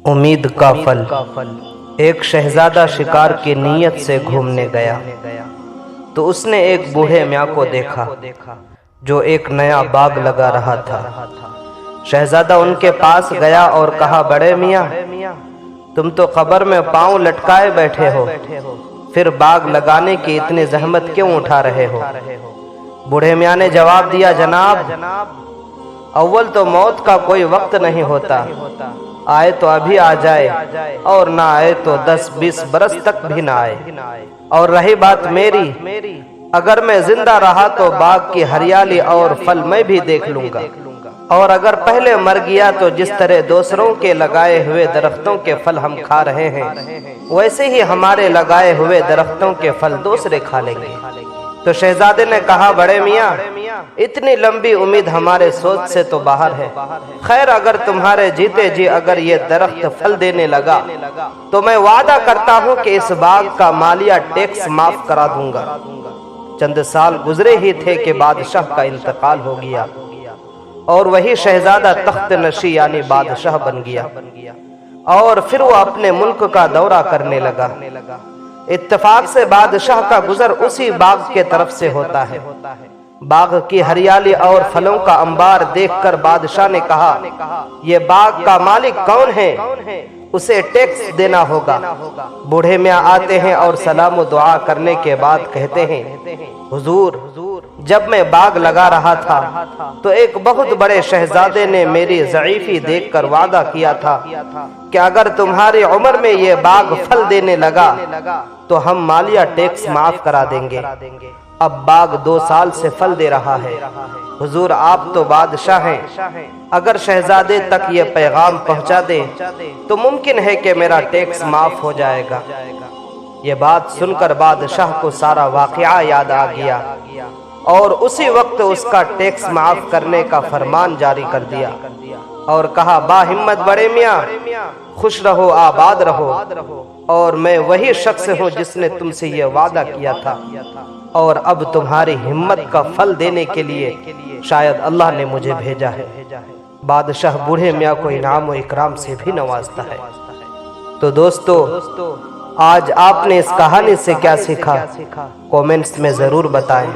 امید کا پھل۔ ایک شہزادہ شکار کی نیت سے گھومنے گیا تو اس نے ایک بوڑھے میاں کو دیکھا جو ایک نیا باغ لگا رہا تھا۔ شہزادہ ان کے پاس گیا اور کہا، بڑے میاں تم تو قبر میں پاؤں لٹکائے بیٹھے ہو، پھر باغ لگانے کی اتنی زحمت کیوں اٹھا رہے ہو؟ بوڑھے میاں نے جواب دیا، جناب اول تو موت کا کوئی وقت نہیں ہوتا، آئے تو ابھی آ جائے اور نہ آئے تو 10-20 برس تک بھی نہ آئے، اور رہی بات میری، اگر میں زندہ رہا تو باغ کی ہریالی اور پھل میں بھی دیکھ لوں گا، اور اگر پہلے مر گیا تو جس طرح دوسروں کے لگائے ہوئے درختوں کے پھل ہم کھا رہے ہیں ویسے ہی ہمارے لگائے ہوئے درختوں کے پھل دوسرے کھا لیں گے۔ تو شہزادے نے کہا، بڑے میاں اتنی لمبی امید ہمارے سوچ سے تو باہر ہے، خیر اگر تمہارے جیتے جی اگر یہ درخت پھل دینے لگا تو میں وعدہ کرتا ہوں کہ اس باغ کا مالیہ ٹیکس معاف کرا دوں گا۔ چند سال گزرے ہی تھے کہ بادشاہ کا انتقال ہو گیا اور وہی شہزادہ تخت نشی یعنی بادشاہ بن گیا، اور پھر وہ اپنے ملک کا دورہ کرنے لگا۔ اتفاق سے بادشاہ کا گزر اسی باغ کے طرف سے ہوتا ہے۔ باغ کی ہریالی اور پھلوں کا انبار دیکھ کر بادشاہ نے کہا، یہ باغ کا مالک کون ہے؟ اسے ٹیکس دینا ہوگا۔ بوڑھے میاں آتے ہیں اور سلام و دعا کرنے کے بعد کہتے ہیں، حضور جب میں باغ لگا رہا تھا تو ایک بہت بڑے شہزادے نے میری ضعیفی دیکھ کر وعدہ کیا تھا کہ اگر تمہاری عمر میں یہ باغ پھل دینے لگا تو ہم مالیہ ٹیکس معاف کرا دیں گے۔ اب باغ 2 سال سے پھل دے رہا ہے، حضور آپ تو بادشاہ ہیں، اگر شہزادے تک یہ پیغام پہنچا دیں تو ممکن ہے کہ میرا ٹیکس معاف ہو جائے گا۔ یہ بات سن کر بادشاہ کو سارا واقعہ یاد آ گیا اور اسی وقت اس کا ٹیکس معاف کرنے کا فرمان جاری کر دیا اور کہا، با ہمت بڑے میاں خوش رہو آباد رہو، اور میں وہی شخص ہوں جس نے تم سے یہ وعدہ کیا تھا، اور اب تمہاری ہمت کا پھل دینے کے لیے شاید اللہ نے مجھے بھیجا ہے۔ بادشاہ بوڑھے میاں کو انعام و اکرام سے بھی نوازتا ہے۔ تو دوستو آج آپ نے اس کہانی سے کیا سیکھا؟ کومنٹس میں ضرور بتائیں۔